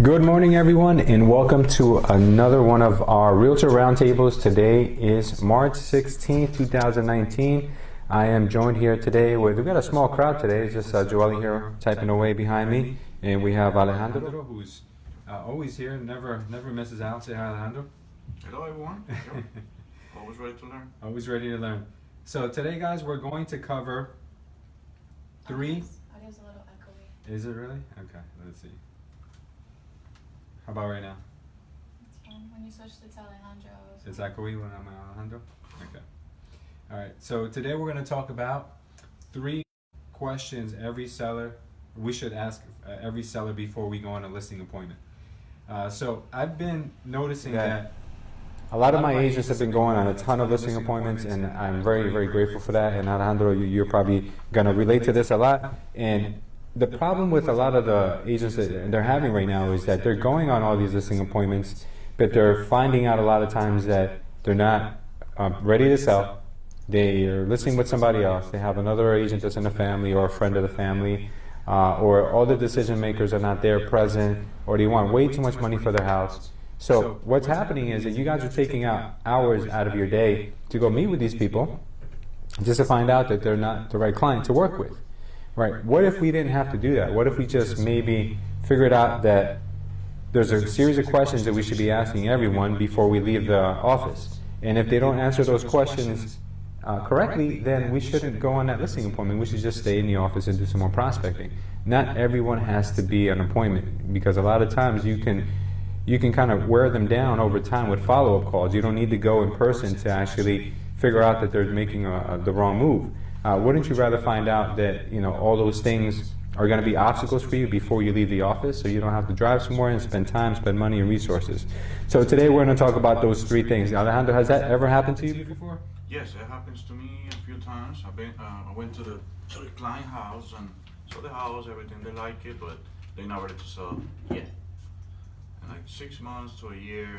Good morning, everyone, and welcome to another one of our Realtor Round Tables. Today is March 16th, 2019. I am joined here today with, we've got a small crowd today. It's just Joelle here typing away behind me, and we have Alejandro, who's always here, never misses out. Say hi, Alejandro. Hello, everyone. Always ready to learn. Always ready to learn. So today, guys, we're going to cover three. Audio's a little echoey. Is it really? Okay, let's see. How about right now? It's fine. When you switch to Alejandro, It's echoey when I'm Alejandro? Okay. All right, so today we're going to talk about 3 questions we should ask every seller before we go on a listing appointment. So I've been noticing that a lot of my agents have been going on a ton of listing appointments, and I'm very, very grateful for that. And Alejandro, you're probably going to relate to this a lot. And the problem with a lot of the agents that they're having right now is that they're going on all these listing appointments, but they're finding out a lot of times that they're not ready to sell. They are listing with somebody else. They have another agent that's in the family or a friend of the family, or all the decision makers are not there present, or they want way too much money for their house. So what's happening is that you guys are taking out hours out of your day to go meet with these people just to find out that they're not the right client to work with. Right. What if we didn't have to do that? What if we just maybe figured out that there's a series of questions that we should be asking everyone before we leave the office? And if they don't answer those questions correctly, then we shouldn't go on that listing appointment. We should just stay in the office and do some more prospecting. Not everyone has to be an appointment, because a lot of times you can kind of wear them down over time with follow-up calls. You don't need to go in person to actually figure out that they're making the wrong move. Wouldn't you rather find out that all those things are going to be obstacles for you before you leave the office, so you don't have to drive somewhere and spend time, spend money and resources? So today we're going to talk about those 3 things. Alejandro, has that ever happened to you before? Yes, it happens to me a few times. I went to the client house and saw the house, everything. They like it, but they're not ready to sell yet. And like 6 months to a year,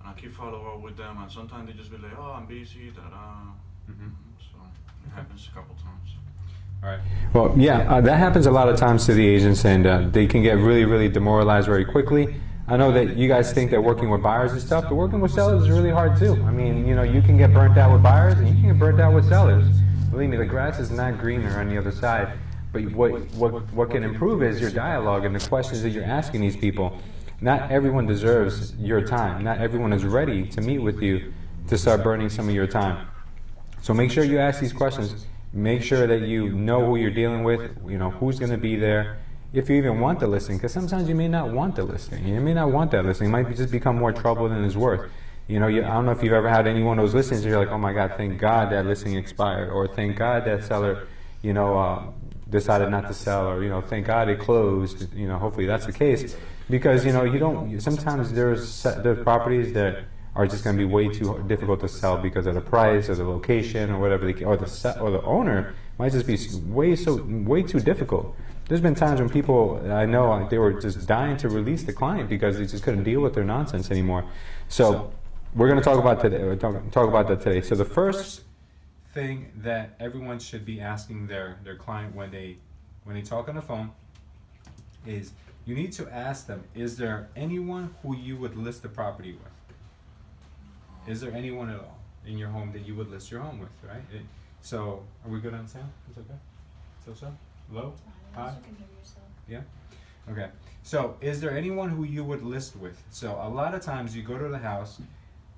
and I keep following up with them, and sometimes they just be like, "Oh, I'm busy." So it happens a couple times. All right. Well, yeah, that happens a lot of times to the agents, and they can get really, really demoralized very quickly. I know that you guys think that working with buyers is tough, but working with sellers is really hard too. I mean, you can get burnt out with buyers, and you can get burnt out with sellers. Believe me, the grass is not greener on the other side. But what can improve is your dialogue and the questions that you're asking these people. Not everyone deserves your time. Not everyone is ready to meet with you to start burning some of your time. So make sure you ask these questions. Make sure that you know who you're dealing with, who's going to be there, if you even want the listing, because sometimes you may not want the listing. You may not want that listing. It might just become more trouble than it's worth. I don't know if you've ever had any one of those listings where you're like, oh my God, thank God that listing expired, or thank God that seller, decided not to sell, or thank God it closed. Hopefully that's the case, because sometimes there's properties that are just going to be way too difficult to sell because of the price or the location or whatever, or the owner might just be way too difficult. There's been times when people I know, they were just dying to release the client because they just couldn't deal with their nonsense anymore. So we're going to talk about that today. So the first thing that everyone should be asking their client when they talk on the phone is, you need to ask them, is there anyone who you would list the property with? Is there anyone at all in your home that you would list your home with, right? So, are we good on sound? Is that okay? So? Low? High? You can hear yourself. Yeah? Okay. So, is there anyone who you would list with? So, a lot of times you go to the house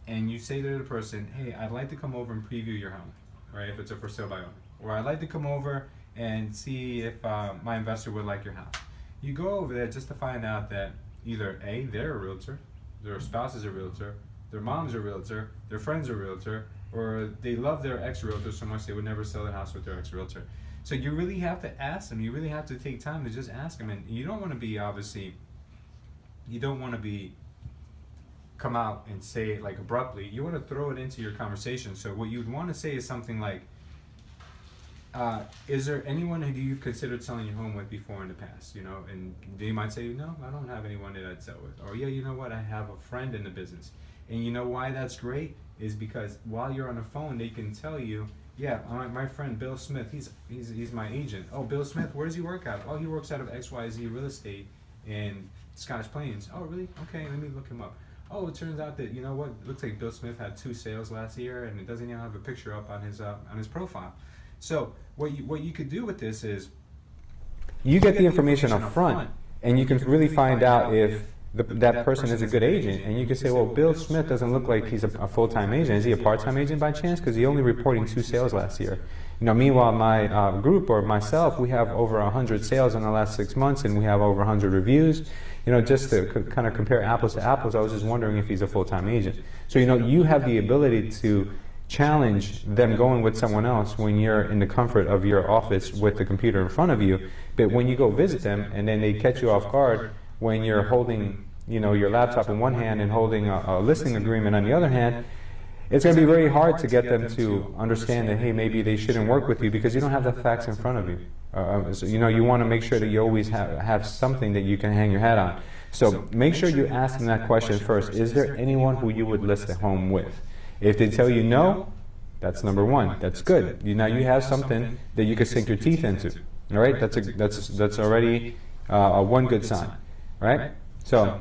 and you say to the person, hey, I'd like to come over and preview your home, right? If it's a for sale by owner. Or I'd like to come over and see if my investor would like your house. You go over there just to find out that either A, they're a realtor, their spouse is a realtor, their mom's a realtor, their friend's a realtor, or they love their ex-realtor so much they would never sell their house with their ex-realtor. So you really have to ask them. You really have to take time to just ask them. And you don't want to be, obviously, come out and say it like abruptly. You want to throw it into your conversation. So what you'd want to say is something like, is there anyone who you've considered selling your home with before in the past? And they might say, no, I don't have anyone that I'd sell with. Or, yeah, you know what, I have a friend in the business. And you know why that's great? Is because while you're on the phone, they can tell you, yeah, my friend Bill Smith, he's my agent. Oh, Bill Smith, where does he work out? Oh, he works out of XYZ Real Estate, and Scotch Plains. Oh, really? Okay, let me look him up. Oh, it turns out that, you know what, looks like Bill Smith had 2 sales last year, and it doesn't even have a picture up on his profile. So what you could do with this is you get the information up front, and you can really find out if that person is a good agent. And you can say, well, Bill Smith doesn't look like he's a full-time agent. Is he a part-time agent by chance? Because he only reporting 2 sales last year. You know, meanwhile, my group or myself, we have over 100 sales in the last 6 months, and we have over 100 reviews. You know, just to kind of compare apples to apples, I was just wondering if he's a full-time agent. So, you know, you have the ability to challenge them going with someone else when you're in the comfort of your office with the computer in front of you. But when you go visit them and then they catch you off guard when you're holding, you know, your laptop in one hand and holding a listing agreement on the other hand, it's going to be very hard to get them to understand that, hey, maybe they shouldn't work with you because you don't have the facts in front of you. So, you know, you want to make sure that you always have something that you can hang your hat on. So make sure you ask them that question first. Is there anyone who you would list a home with? If they tell you no, that's number one. That's good. Now you have something that you can sink your teeth into. All right, that's already one good sign. Right? So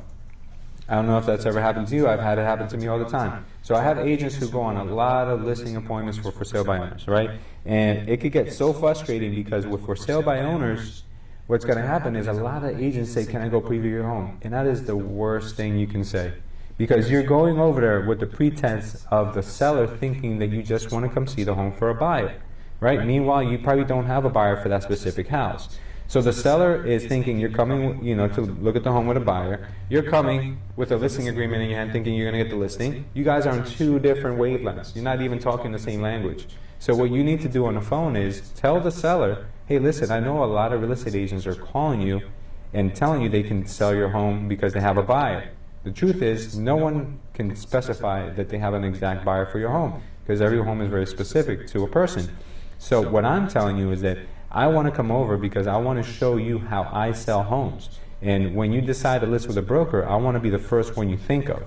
I don't know if that's ever happened to you. I've had it happen to me all the time. So I have agents who go on a lot of listing appointments for sale by owners, right? And it could get so frustrating because with for sale by owners, what's going to happen is a lot of agents say, can I go preview your home? And that is the worst thing you can say. Because you're going over there with the pretense of the seller thinking that you just want to come see the home for a buyer, right? Meanwhile, you probably don't have a buyer for that specific house. So the seller is thinking you're coming, you know, to look at the home with a buyer. You're coming with a listing agreement in your hand thinking you're going to get the listing. You guys are on 2 different wavelengths. You're not even talking the same language. So what you need to do on the phone is tell the seller, hey, listen, I know a lot of real estate agents are calling you and telling you they can sell your home because they have a buyer. The truth is, no one can specify that they have an exact buyer for your home because every home is very specific to a person. So what I'm telling you is that I want to come over because I want to show you how I sell homes. And when you decide to list with a broker, I want to be the first one you think of.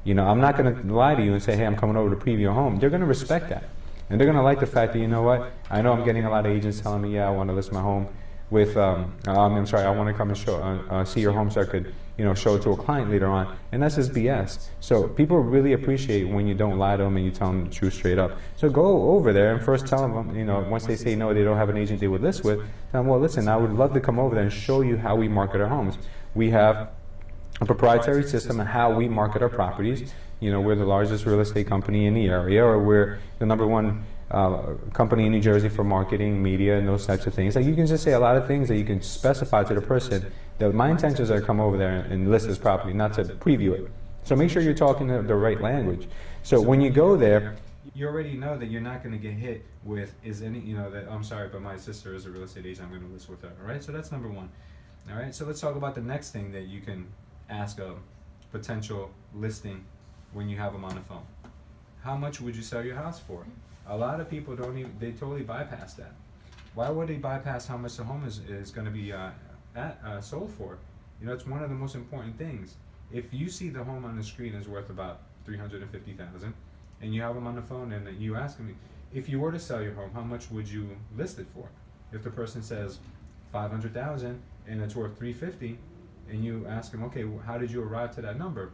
You know, I'm not going to lie to you and say, hey, I'm coming over to preview your home. They're going to respect that. And they're going to like the fact that, you know what, I know I'm getting a lot of agents telling me, yeah, I want to list my home with, I'm sorry, I want to come and show, see your home so I could, you know, show it to a client later on. And that's just BS. So people really appreciate when you don't lie to them and you tell them the truth straight up. So go over there and first tell them, you know, once they say no, they don't have an agent they would list with, tell them, well, listen, I would love to come over there and show you how we market our homes. We have a proprietary system of how we market our properties. You know, we're the largest real estate company in the area, or we're the #1 company in New Jersey for marketing, media, and those types of things. Like you can just say a lot of things that you can specify to the person that my intentions are to come over there and list this property, not to preview it. So make sure you're talking the right language. So when you go there, you already know that you're not going to get hit with, is any, you know, that, I'm sorry, but my sister is a real estate agent, I'm going to list with her. All right, so that's #1. All right, so let's talk about the next thing that you can ask a potential listing when you have them on the phone. How much would you sell your house for? A lot of people don't even, they totally bypass that. Why would they bypass how much the home is going to be sold for? You know, it's one of the most important things. If you see the home on the screen is worth about $350,000, and you have them on the phone and you ask them, if you were to sell your home, how much would you list it for? If the person says $500,000 and it's worth $350,000, and you ask them, okay, how did you arrive to that number?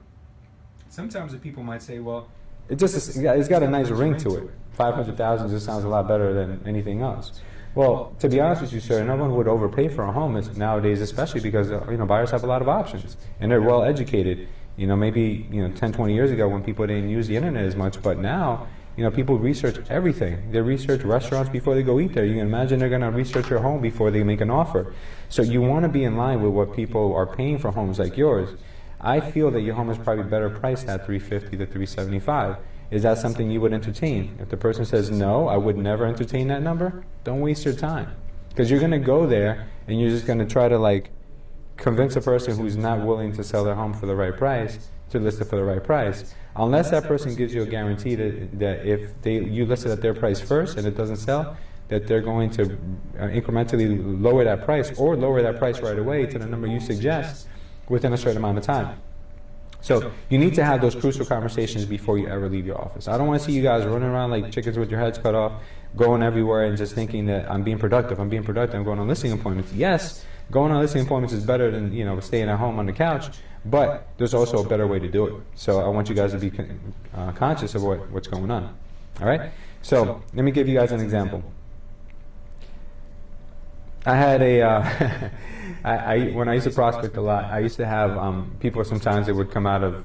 Sometimes the people might say, well, it's got a nice ring to it. 500,000 just sounds a lot better than anything else. Well, to be honest with you, sir, no one would overpay for a home nowadays, especially because you know, buyers have a lot of options and they're well educated. You know, maybe 10, 20 years ago when people didn't use the internet as much, but now, you know, people research everything. They research restaurants before they go eat there. You can imagine they're going to research your home before they make an offer. So you want to be in line with what people are paying for homes like yours. I feel that your home is probably better priced at $350,000 to $375,000. Is that something you would entertain? If the person says no, I would never entertain that number, don't waste your time. Because you're going to go there and you're just going to try to like convince a person who's not willing to sell their home for the right price to list it for the right price. Unless that person gives you a guarantee that if you list it at their price first and it doesn't sell, that they're going to incrementally lower that price or lower that price right away to the number you suggest within a certain amount of time. So you need to have those crucial conversations before you ever leave your office. I don't want to see you guys running around like chickens with your heads cut off, going everywhere and just thinking that I'm being productive, I'm going on listing appointments. Yes, going on listing appointments is better than, you know, staying at home on the couch, but there's also a better way to do it. So I want you guys to be conscious of what's going on. All right? So let me give you guys an example. I had a, when I used to prospect a lot, I used to have people sometimes that would come out of,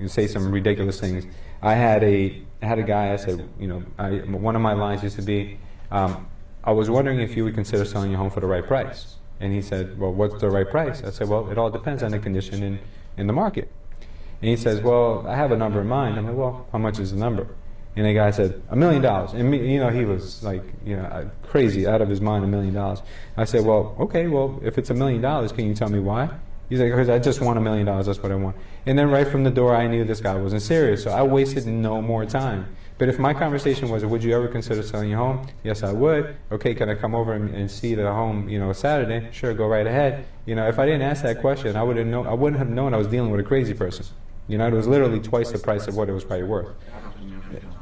say some ridiculous things. I had a guy, I said, you know, one of my lines used to be, I was wondering if you would consider selling your home for the right price. And he said, well, what's the right price? I said, well, it all depends on the condition in the market. And he says, well, I have a number in mind. I'm like, well, how much is the number? And the guy said, $1 million. And me, you know, he was like, you know, crazy, out of his mind, $1 million. I said, well, okay, well, if it's $1 million, can you tell me why? He's like, because I just want $1 million, that's what I want. And then right from the door, I knew this guy wasn't serious, so I wasted no more time. But if my conversation was, would you ever consider selling your home? Yes, I would. Okay, can I come over and see the home, you know, Saturday? Sure, go right ahead. You know, if I didn't ask that question, I wouldn't have known I was dealing with a crazy person. You know, it was literally twice the price of what it was probably worth.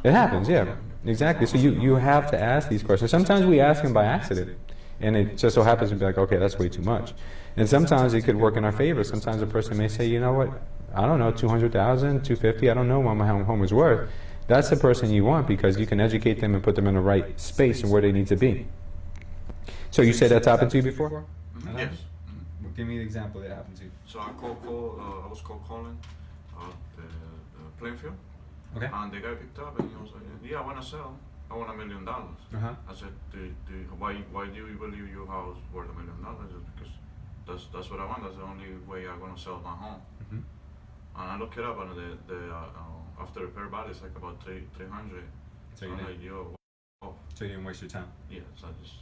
It happens, yeah, exactly. So you have to ask these questions. Sometimes we ask them by accident, and it just so happens to be like, okay, that's way too much. And sometimes it could work in our favor. Sometimes a person may say, you know what, I don't know, 200,000, 250, I don't know what my home is worth. That's the person you want because you can educate them and put them in the right space and where they need to be. So you said that's happened to you before? Yes. Well, give me an example that happened to you. So I was calling the Plainfield. Okay. And the guy picked up and he was like, yeah, I want to sell. I want $1 million. Uh-huh. I said, why do you believe your house worth $1 million? Because that's what I want. That's the only way I'm going to sell my home. Mm-hmm. And I looked it up, and the after repair value is like about 300. So you I'm didn't, like, yo, oh. so you didn't waste your time? Yeah, so I just...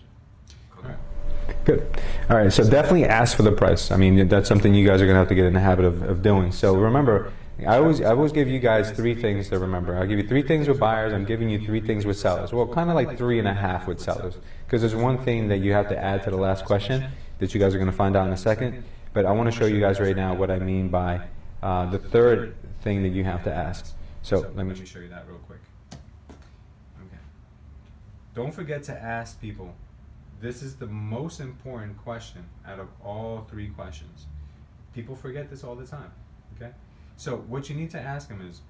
All right. Good. All right, so definitely ask for the price. I mean, that's something you guys are going to have to get in the habit of doing. So remember, I always give you guys 3 things to remember. I'll give you 3 things with buyers. I'm giving you 3 things with sellers. Well, kind of like 3.5 with sellers. Because there's one thing that you have to add to the last question that you guys are going to find out in a second. But I want to show you guys right now what I mean by the 3rd thing that you have to ask. So let me show you that real quick. Okay. Don't forget to ask people. This is the most important question out of all 3 questions. People forget this all the time. Okay? So what you need to ask them is,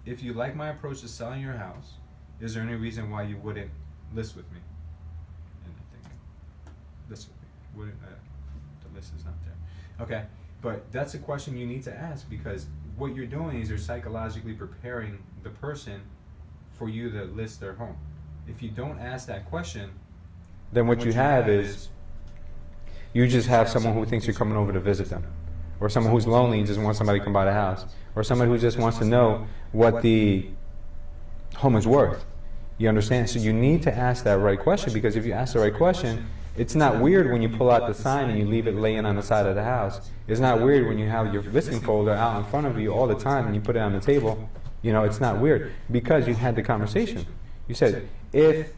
if you like my approach to selling your house, is there any reason why you wouldn't list with me? And I think list with me. Wouldn't the list is not there. Okay, but that's a question you need to ask because what you're doing is you're psychologically preparing the person for you to list their home. If you don't ask that question, then what you have is you just have someone who thinks you're coming over to visit them. Or someone who's lonely and just wants somebody to come by the house. Or somebody who just wants to know what the home is worth. You understand? So you need to ask that right question because if you ask the right question, it's not weird when you pull out the sign and you leave it laying on the side of the house. It's not weird when you have your listing folder out in front of you all the time and you put it on the table. You know, it's not weird because you had the conversation. You said, if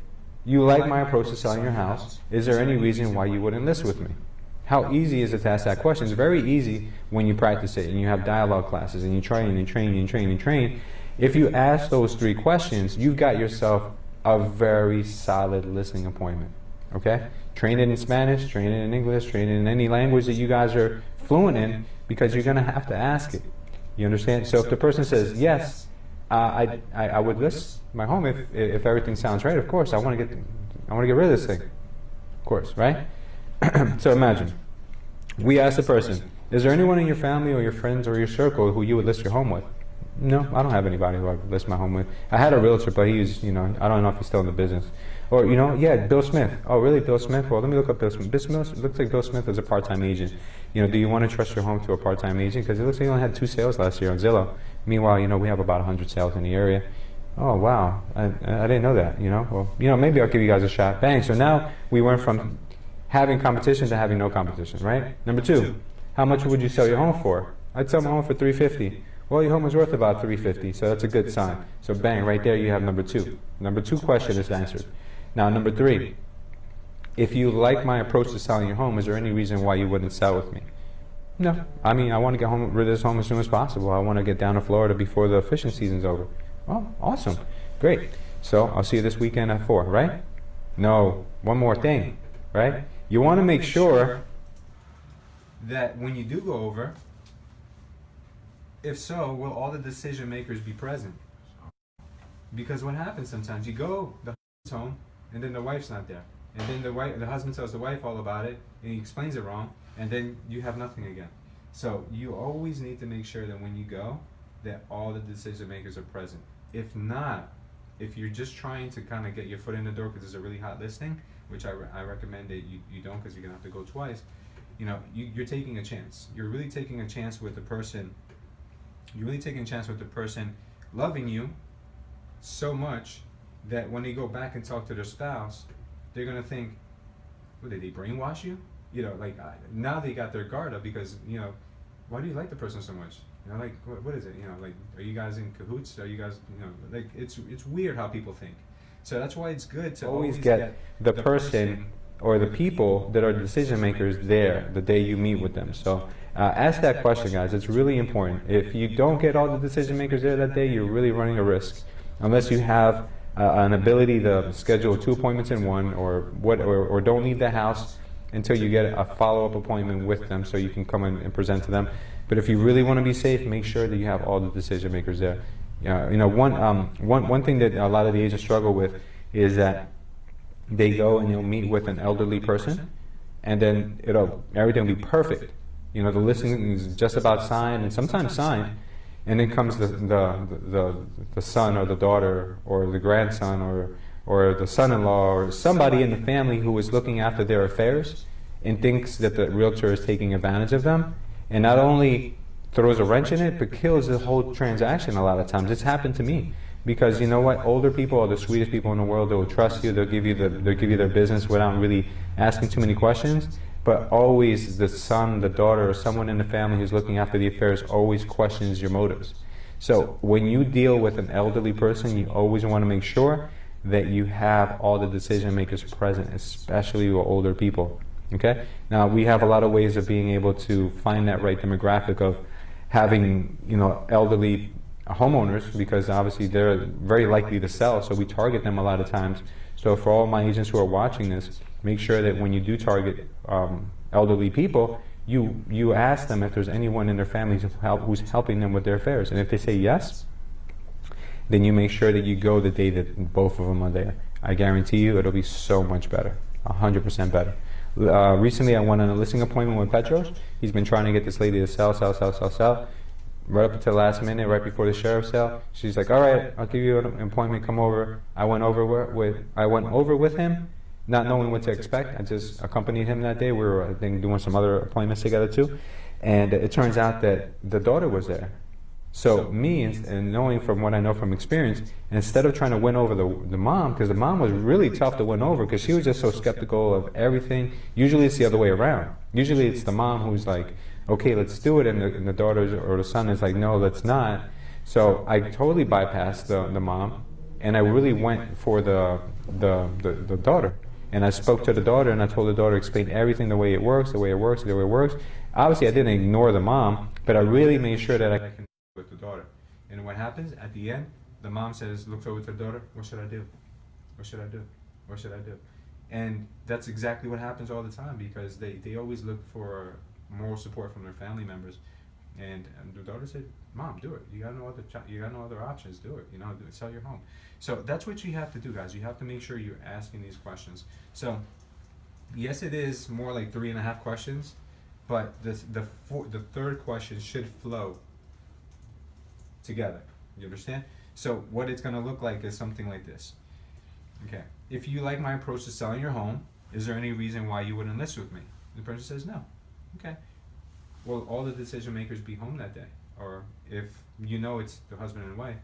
you like my approach to selling your house, is there any reason why you wouldn't list with me? How easy is it to ask that question? It's very easy when you practice it and you have dialogue classes and you train and train and train and train. If you ask those 3 questions, you've got yourself a very solid listening appointment. Okay? Train it in Spanish, train it in English, train it in any language that you guys are fluent in because you're going to have to ask it. You understand? So if the person says, yes, I would list my home if everything sounds right, of course, I want to get rid of this thing. Of course, right? So imagine, we ask the person, is there anyone in your family or your friends or your circle who you would list your home with? No, I don't have anybody who I would list my home with. I had a realtor, but he's, you know, I don't know if he's still in the business. Or, you know, yeah, Bill Smith. Oh, really, Bill Smith? Well, let me look up Bill Smith. Bill Smith looks like Bill Smith is a part-time agent. You know, do you want to trust your home to a part-time agent? Because it looks like he only had 2 sales last year on Zillow. Meanwhile, you know, we have about 100 sales in the area. Oh, wow, I didn't know that, you know. Well, you know, maybe I'll give you guys a shot. Bang, so now we went from having competition to having no competition, right? Number 2, how much would you sell your home for? I'd sell my home for $350. Well, your home is worth about $350, so that's a good sign. So bang, right there you have number 2. Number 2 question is answered. Now number 3, if you like my approach to selling your home, is there any reason why you wouldn't sell with me? No, I mean, I want to get rid of this home as soon as possible. I want to get down to Florida before the fishing season's over. Oh, awesome, great. So I'll see you this weekend at 4, right? No, one more thing, right? You want to make sure that when you do go over, if so, will all the decision makers be present? Because what happens sometimes, you go the husband's home, and then the wife's not there, and then the husband tells the wife all about it, and he explains it wrong, and then you have nothing again. So you always need to make sure that when you go, that all the decision makers are present. If not, if you're just trying to kind of get your foot in the door because it's a really hot listing, which I recommend that you don't, because you're gonna have to go twice. You know, you're taking a chance. You're really taking a chance with the person. You're really taking a chance with the person loving you so much that when they go back and talk to their spouse, they're gonna think, "What, did they brainwash you?" You know, like now they got their guard up because, you know, why do you like the person so much? You know, like what is it? You know, like, are you guys in cahoots? Are you guys, you know, like it's weird how people think. So that's why it's good to always get the person or the people that are decision makers there the day you meet with them. So ask that question, guys. It's really important. If you don't get all the decision makers there that day, you're really running a risk. Unless you have an ability to schedule 2 appointments in one, or don't leave the house until you get a follow-up appointment with them so you can come in and present to them. But if you really want to be safe, make sure that you have all the decision makers there. You know, one thing that a lot of the agents struggle with is that they go and they'll meet with an elderly person, and then everything will be perfect. You know, the listing is just about signed, and sometimes signed, and then comes the son or the daughter or the grandson or the son-in-law or somebody in the family who is looking after their affairs and thinks that the realtor is taking advantage of them, and not only throws a wrench in it, but kills the whole transaction a lot of times. It's happened to me. Because you know what, older people are the sweetest people in the world. They will trust you. They'll give you their business without really asking too many questions. But always the son, the daughter, or someone in the family who's looking after the affairs always questions your motives. So when you deal with an elderly person, you always want to make sure that you have all the decision makers present, especially with older people. Okay. Now we have a lot of ways of being able to find that right demographic of having, you know, elderly homeowners, because obviously they're very likely to sell, so we target them a lot of times. So for all my agents who are watching this, make sure that when you do target elderly people, you ask them if there's anyone in their families who's helping them with their affairs, and if they say yes, then you make sure that you go the day that both of them are there. I guarantee you it'll be so much better, 100% better. Recently I went on a listing appointment with Petros. He's been trying to get this lady to sell. Right up until the last minute, right before the sheriff's sale, she's like, "All right, I'll give you an appointment. Come over." I went over with him, not knowing what to expect. I just accompanied him that day. We were, I think, doing some other appointments together too, and it turns out that the daughter was there. So me, and knowing from what I know from experience, instead of trying to win over the mom, because the mom was really tough to win over, because she was just so skeptical of everything. Usually it's the other way around. Usually it's the mom who's like, "Okay, let's do it," and the daughter or the son is like, "No, let's not." So I totally bypassed the mom, and I really went for the daughter. And I spoke to the daughter, and I told the daughter, explain everything the way it works. Obviously, I didn't ignore the mom, but I really made sure that I connected with the daughter. And what happens at the end? The mom looks over to the daughter. "What should I do? What should I do? What should I do?" And that's exactly what happens all the time, because they always look for moral support from their family members, and the daughter said, "Mom, do it. You got no other options. Do it. You know, sell your home." So that's what you have to do, guys. You have to make sure you're asking these questions. So yes, it is more like 3.5 questions, but the third question should flow together. You understand? So what it's going to look like is something like this. Okay. If you like my approach to selling your home, is there any reason why you wouldn't list with me? The person says no. Okay. Well, all the decision makers be home that day. Or if you know it's the husband and wife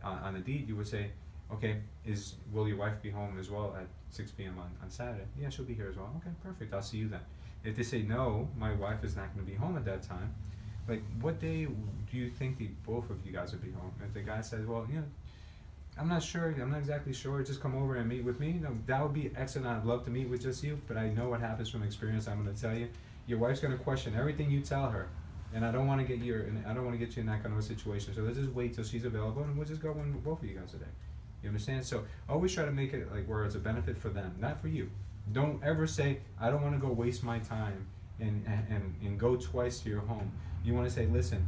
on the deed, you would say, "Okay, will your wife be home as well at 6 p.m. on Saturday?" "Yeah, she'll be here as well." "Okay, perfect. I'll see you then." If they say, "No, my wife is not going to be home at that time," like, what day do you think both of you guys would be home? If the guy says, "Well, you know, I'm not sure. I'm not exactly sure. Just come over and meet with me," no, that would be excellent. I'd love to meet with just you, but I know what happens from experience. I'm going to tell you. Your wife's going to question everything you tell her, and I don't want to get you in that kind of a situation. So let's just wait till she's available, and we'll just go when both of you guys are there. You understand? So always try to make it like where it's a benefit for them, not for you. Don't ever say, "I don't want to go waste my time and go twice to your home. You want to say, listen,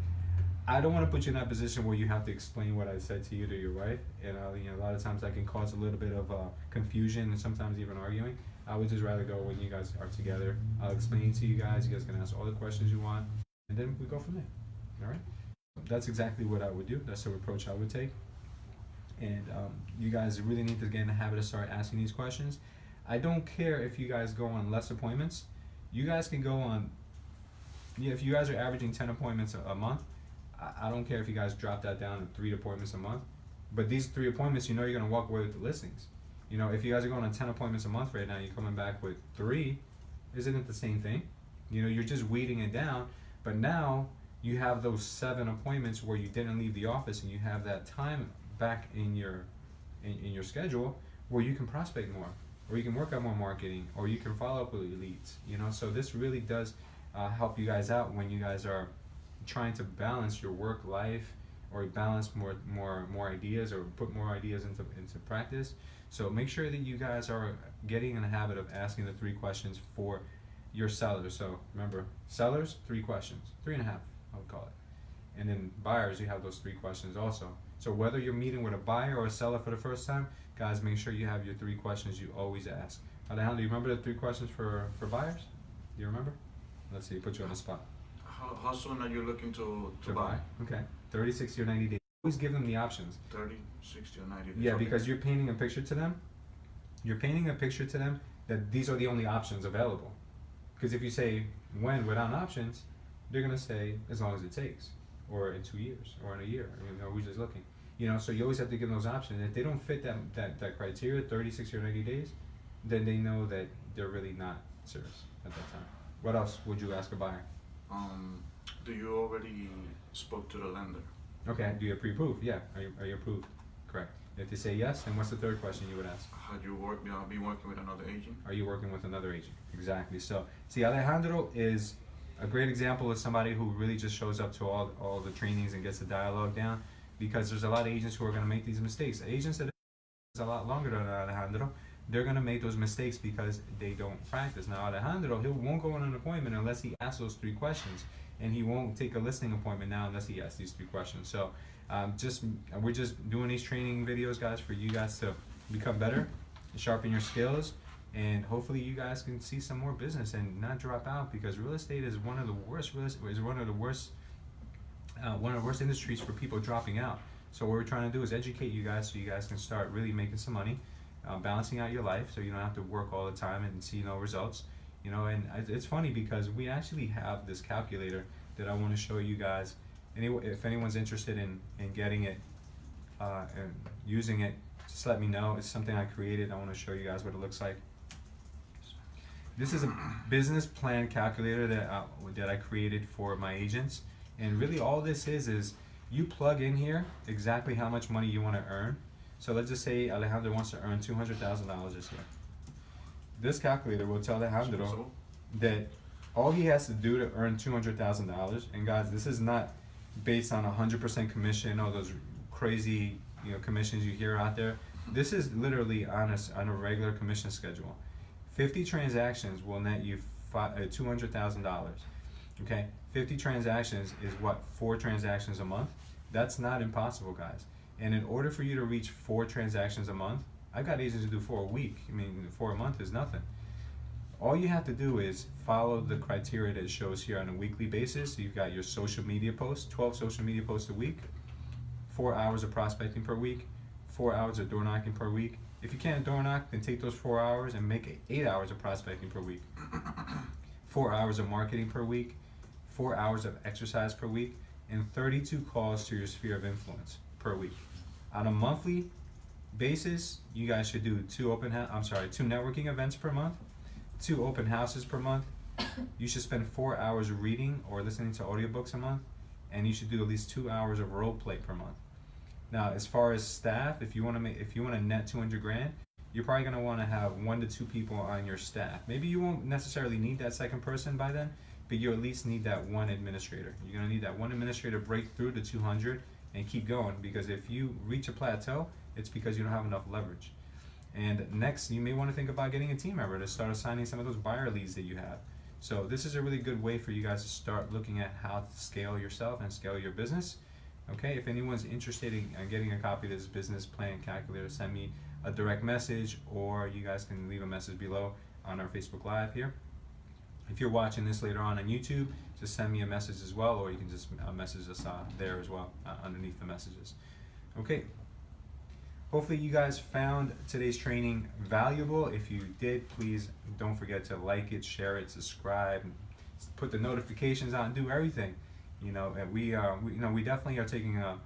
I don't want to put you in that position where you have to explain what I said to you to your wife, and a lot of times that can cause a little bit of confusion and sometimes even arguing. I would just rather go when you guys are together. I'll explain to you guys. You guys can ask all the questions you want, and then we go from there. All right? That's exactly what I would do. That's the approach I would take. And you guys really need to get in the habit of start asking these questions. I don't care if you guys go on less appointments. You guys can go on, if you guys are averaging 10 appointments a month, I don't care if you guys drop that down to 3 appointments a month. But these 3 appointments, you're going to walk away with the listings. If you guys are going on 10 appointments a month right now, you're coming back with 3, isn't it the same thing? You're just weeding it down, but now you have those 7 appointments where you didn't leave the office, and you have that time back in your schedule where you can prospect more, or you can work on more marketing, or you can follow up with your leads. So this really does help you guys out when you guys are trying to balance your work life, or balance more ideas, or put more ideas into practice. So make sure that you guys are getting in the habit of asking the 3 questions for your sellers. So remember, sellers, 3 questions, 3.5, I would call it. And then buyers, you have those 3 questions also. So whether you're meeting with a buyer or a seller for the first time, guys, make sure you have your 3 questions you always ask. Alejandro, do you remember the 3 questions for buyers? Do you remember? Let's see, put you on the spot. How soon are you looking to buy? Okay, 30, 60, or 90 days. Always give them the options. 30, 60, or 90 days. Yeah, okay. because you're painting a picture to them. You're painting a picture to them that these are the only options available. Because if you say when without options, they're gonna say as long as it takes, or in 2 years, or in a year. We're just looking. So you always have to give them those options. If they don't fit that criteria, 30, 60, or 90 days, then they know that they're really not serious at that time. What else would you ask a buyer? Do you already spoke to the lender? Okay, do you pre-approved? Yeah, are you approved? Correct. If they say yes, then what's the 3rd question you would ask? Had you been working with another agent? Are you working with another agent? Exactly. So, see, Alejandro is a great example of somebody who really just shows up to all the trainings and gets the dialogue down, because there's a lot of agents who are going to make these mistakes. Agents that are a lot longer than Alejandro, they're going to make those mistakes because they don't practice. Now, Alejandro, he won't go on an appointment unless he asks those 3 questions, and he won't take a listing appointment now unless he asks these 3 questions. So, we're just doing these training videos, guys, for you guys to become better, sharpen your skills, and hopefully you guys can see some more business and not drop out, because real estate is one of the worst industries for people dropping out. So what we're trying to do is educate you guys so you guys can start really making some money, balancing out your life, so you don't have to work all the time and see no results. And it's funny because we actually have this calculator that I want to show you guys. If anyone's interested in getting it and using it, just let me know. It's something I created. I want to show you guys what it looks like. This is a business plan calculator that I created for my agents. And really all this is you plug in here exactly how much money you want to earn. So let's just say Alejandro wants to earn $200,000 this year. This calculator will tell Alejandro that all he has to do to earn $200,000, and guys, this is not based on 100% commission, all those crazy commissions you hear out there. This is literally on a regular commission schedule. 50 transactions will net you $200,000. Okay, 50 transactions is what, 4 transactions a month? That's not impossible, guys. And in order for you to reach 4 transactions a month, I've got agents who do 4 a week. 4 a month is nothing. All you have to do is follow the criteria that shows here on a weekly basis. You've got your social media posts, 12 social media posts a week, 4 hours of prospecting per week, 4 hours of door knocking per week. If you can't door knock, then take those 4 hours and make it 8 hours of prospecting per week, 4 hours of marketing per week, 4 hours of exercise per week, and 32 calls to your sphere of influence per week. On a monthly basis, you guys should do 2 networking events per month, 2 open houses per month. You should spend 4 hours reading or listening to audiobooks a month, and you should do at least 2 hours of role play per month. Now, as far as staff, if you want to net 200 grand, you're probably going to want to have 1 to 2 people on your staff. Maybe you won't necessarily need that second person by then, but you at least need that 1 administrator. You're going to need that 1 administrator break through to 200 and keep going, because if you reach a plateau, it's because you don't have enough leverage. And next, you may want to think about getting a team member to start assigning some of those buyer leads that you have. So this is a really good way for you guys to start looking at how to scale yourself and scale your business. Okay, if anyone's interested in getting a copy of this business plan calculator, send me a direct message, or you guys can leave a message below on our Facebook Live here. If you're watching this later on YouTube, just send me a message as well, or you can just message us there as well, underneath the messages. Okay, hopefully you guys found today's training valuable. If you did, please don't forget to like it, share it, subscribe, put the notifications on, do everything. You know, and we definitely are taking a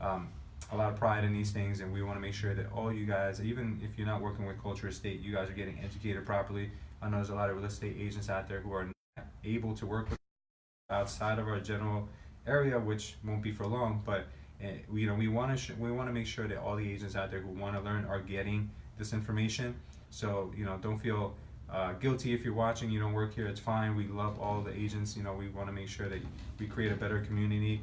lot of pride in these things, and we want to make sure that all you guys, even if you're not working with Culture Estate, you guys are getting educated properly. I know there's a lot of real estate agents out there who are not able to work with outside of our general area, which won't be for long, but we want to make sure that all the agents out there who want to learn are getting this information. So don't feel guilty if you're watching, you don't work here, it's fine. We love all the agents. We want to make sure that we create a better community,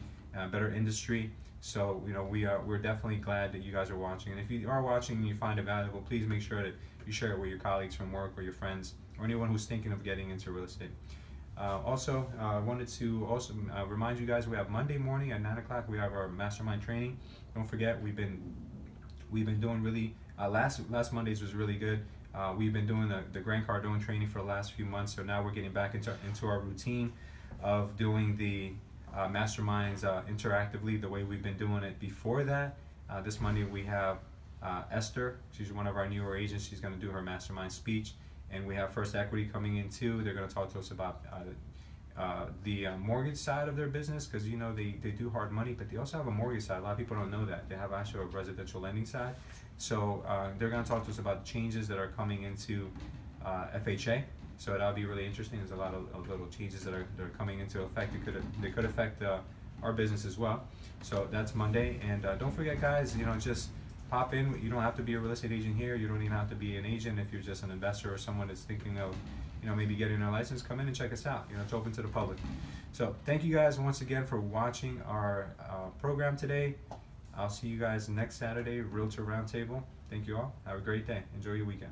better industry. So we're definitely glad that you guys are watching. And if you are watching and you find it valuable, please make sure that you share it with your colleagues from work or your friends or anyone who's thinking of getting into real estate. Also, I wanted to remind you guys, we have Monday morning at 9 o'clock. We have our mastermind training. Don't forget, we've been doing really last Mondays was really good. We've been doing the Grant Cardone training for the last few months, so now we're getting back into our routine of doing the masterminds interactively the way we've been doing it before that. This Monday we have Esther. She's one of our newer agents. She's going to do her mastermind speech, and we have First Equity coming in too. They're going to talk to us about the mortgage side of their business, because they do hard money, but they also have a mortgage side. A lot of people don't know that. They have actually a residential lending side. So they're going to talk to us about the changes that are coming into FHA. So that'll be really interesting. There's a lot of little changes that are coming into effect. They could affect our business as well. So that's Monday. And don't forget, guys, just pop in. You don't have to be a real estate agent here. You don't even have to be an agent. If you're just an investor or someone that's thinking of maybe getting their license, come in and check us out. It's open to the public. So thank you guys once again for watching our program today. I'll see you guys next Saturday, Realtor Round Table. Thank you all. Have a great day. Enjoy your weekend.